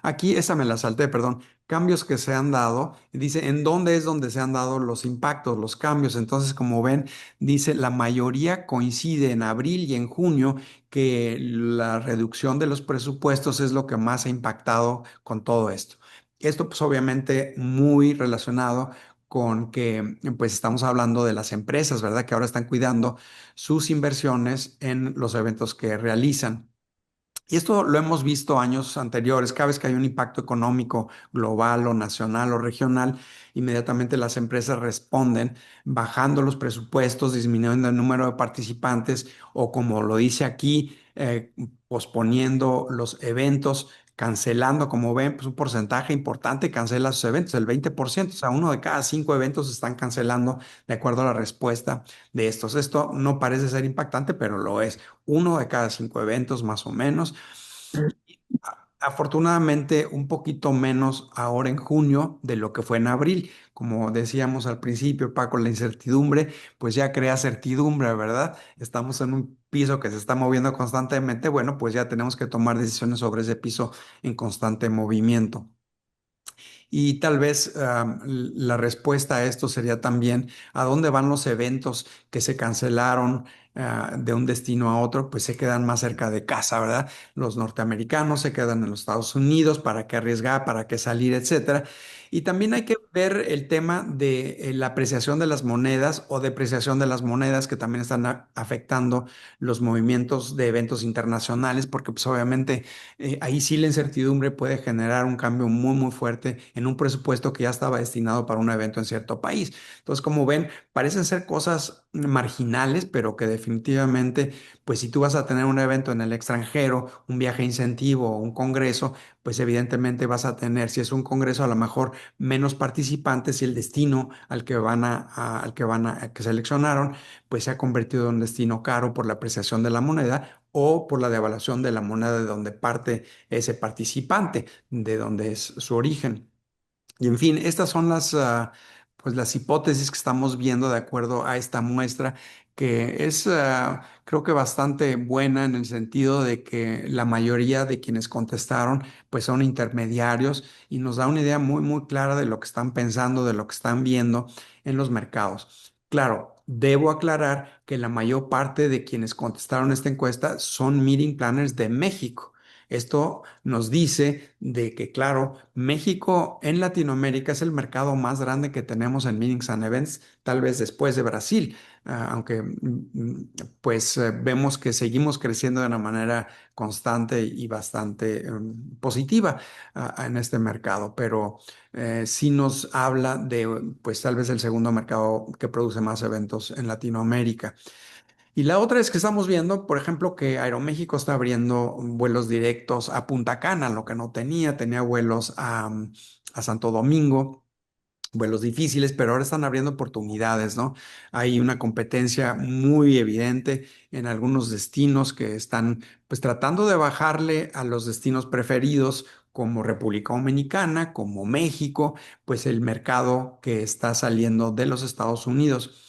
Speaker 1: Aquí esa me la salté, perdón. Cambios que se han dado. Dice, ¿en dónde es donde se han dado los impactos, los cambios? Entonces, como ven, dice, la mayoría coincide en abril y en junio que la reducción de los presupuestos es lo que más ha impactado con todo esto. Esto, pues, obviamente, muy relacionado con que, pues, estamos hablando de las empresas, ¿verdad? Que ahora están cuidando sus inversiones en los eventos que realizan. Y esto lo hemos visto años anteriores. Cada vez que hay un impacto económico global o nacional o regional, inmediatamente las empresas responden bajando los presupuestos, disminuyendo el número de participantes o, como lo dice aquí, posponiendo los eventos, cancelando, como ven, pues un porcentaje importante cancela sus eventos, el 20%. O sea, 1 de cada 5 eventos están cancelando de acuerdo a la respuesta de estos. Esto no parece ser impactante, pero lo es. 1 de cada 5 eventos más o menos. Afortunadamente, un poquito menos ahora en junio de lo que fue en abril. Como decíamos al principio, Paco, la incertidumbre, pues ya crea certidumbre, ¿verdad? Estamos en un piso que se está moviendo constantemente. Bueno, pues ya tenemos que tomar decisiones sobre ese piso en constante movimiento. Y tal vez la respuesta a esto sería también a dónde van los eventos que se cancelaron de un destino a otro, pues se quedan más cerca de casa, ¿verdad? Los norteamericanos se quedan en los Estados Unidos, para qué arriesgar, para qué salir, etcétera. Y también hay que ver el tema de la apreciación de las monedas o depreciación de las monedas que también están afectando los movimientos de eventos internacionales, porque pues obviamente ahí sí la incertidumbre puede generar un cambio muy, muy fuerte en un presupuesto que ya estaba destinado para un evento en cierto país. Entonces, como ven, parecen ser cosas marginales, pero que definitivamente, pues si tú vas a tener un evento en el extranjero, un viaje incentivo o un congreso, pues evidentemente vas a tener, si es un congreso, a lo mejor menos participantes y el destino al que que seleccionaron, pues se ha convertido en un destino caro por la apreciación de la moneda o por la devaluación de la moneda de donde parte ese participante, de donde es su origen. Y en fin, estas son pues las hipótesis que estamos viendo de acuerdo a esta muestra, que es, creo que bastante buena en el sentido de que la mayoría de quienes contestaron, pues son intermediarios y nos da una idea muy, muy clara de lo que están pensando, de lo que están viendo en los mercados. Claro, debo aclarar que la mayor parte de quienes contestaron esta encuesta son meeting planners de México. Esto nos dice de que, claro, México en Latinoamérica es el mercado más grande que tenemos en Meetings and Events, tal vez después de Brasil, aunque pues vemos que seguimos creciendo de una manera constante y bastante positiva en este mercado, pero sí nos habla de pues tal vez el segundo mercado que produce más eventos en Latinoamérica. Y la otra es que estamos viendo, por ejemplo, que Aeroméxico está abriendo vuelos directos a Punta Cana, lo que no tenía, tenía vuelos a Santo Domingo, vuelos difíciles, pero ahora están abriendo oportunidades, ¿no? Hay una competencia muy evidente en algunos destinos que están pues tratando de bajarle a los destinos preferidos, como República Dominicana, como México, pues el mercado que está saliendo de los Estados Unidos.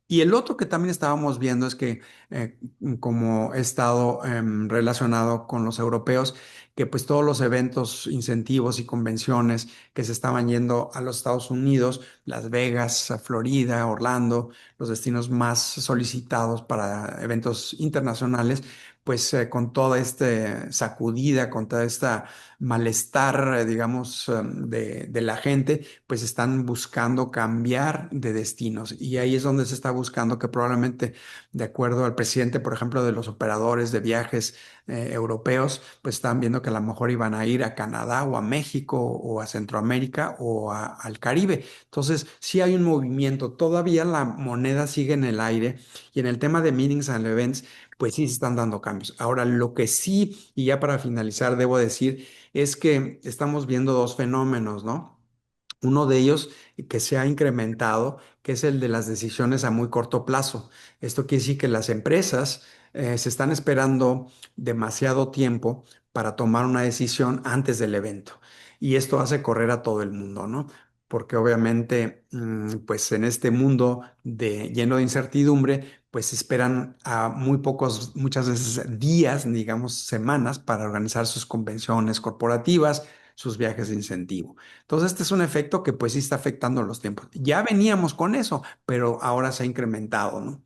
Speaker 1: Y el otro que también estábamos viendo es que eh, como he estado relacionado con los europeos, que pues todos los eventos, incentivos y convenciones que se estaban yendo a los Estados Unidos, Las Vegas, a Florida, Orlando, los destinos más solicitados para eventos internacionales, pues con toda esta sacudida, con toda esta malestar, digamos, de la gente, pues están buscando cambiar de destinos. Y ahí es donde se está buscando que probablemente, de acuerdo al presidente, por ejemplo, de los operadores de viajes europeos, pues están viendo que a lo mejor iban a ir a Canadá o a México o a Centroamérica o al Caribe. Entonces, sí hay un movimiento, todavía la moneda sigue en el aire y en el tema de meetings and events, pues sí se están dando cambios. Ahora, lo que sí, y ya para finalizar, debo decir, es que estamos viendo dos fenómenos, ¿no? Uno de ellos que se ha incrementado, que es el de las decisiones a muy corto plazo. Esto quiere decir que las empresas se están esperando demasiado tiempo para tomar una decisión antes del evento. Y esto hace correr a todo el mundo, ¿no? Porque obviamente, pues en este mundo lleno de incertidumbre, pues esperan a muy pocos, muchas veces días, digamos semanas, para organizar sus convenciones corporativas, sus viajes de incentivo. Entonces, este es un efecto que pues sí está afectando los tiempos. Ya veníamos con eso, pero ahora se ha incrementado, ¿no?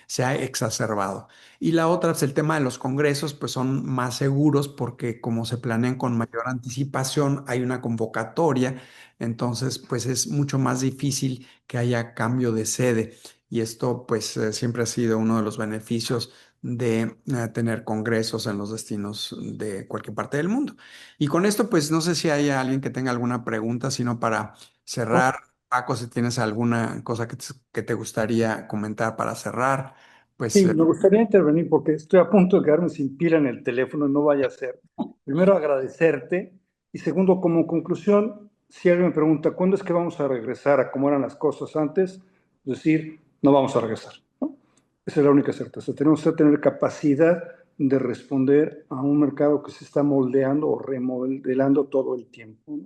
Speaker 1: Se ha exacerbado. Y la otra es el tema de los congresos, pues son más seguros porque como se planean con mayor anticipación, hay una convocatoria, entonces pues es mucho más difícil que haya cambio de sede. Y esto pues siempre ha sido uno de los beneficios de tener congresos en los destinos de cualquier parte del mundo. Y con esto pues no sé si hay alguien que tenga alguna pregunta, sino para cerrar. Paco, si tienes alguna cosa que te gustaría comentar para cerrar, pues
Speaker 2: Sí, me gustaría intervenir porque estoy a punto de quedarme sin pila en el teléfono, no vaya a ser. Primero, agradecerte y segundo, como conclusión, si alguien me pregunta cuándo es que vamos a regresar a cómo eran las cosas antes, decir, no vamos a regresar, ¿no? Esa es la única certeza. Tenemos que tener capacidad de responder a un mercado que se está moldeando o remodelando todo el tiempo, ¿no?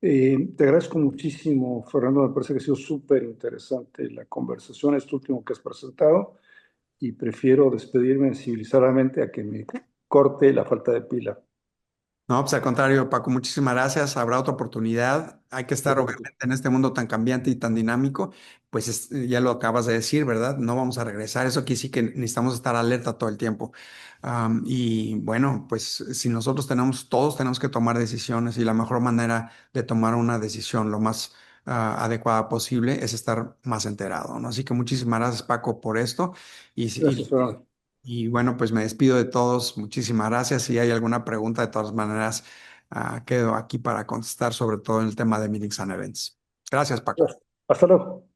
Speaker 2: Te agradezco muchísimo, Fernando. Me parece que ha sido súper interesante la conversación, esto último que has presentado, y prefiero despedirme civilizadamente a que me corte la falta de pila.
Speaker 1: no, pues al contrario, Paco, muchísimas gracias. Habrá otra oportunidad. Hay que estar,
Speaker 2: Perfecto.
Speaker 1: obviamente, en este mundo tan cambiante y tan dinámico, pues ya lo acabas de decir, ¿verdad? No vamos a regresar. Eso quiere decir que necesitamos estar alerta todo el tiempo. Y bueno, pues si nosotros todos tenemos que tomar decisiones y la mejor manera de tomar una decisión lo más adecuada posible es estar más enterado, ¿no? Así que muchísimas gracias, Paco, por esto. Y,
Speaker 2: Gracias, Fernando.
Speaker 1: y bueno, pues me despido de todos. Muchísimas gracias. Si hay alguna pregunta, de todas maneras, quedo aquí para contestar, sobre todo en el tema de meetings and events. Gracias, Paco.
Speaker 2: Hasta luego.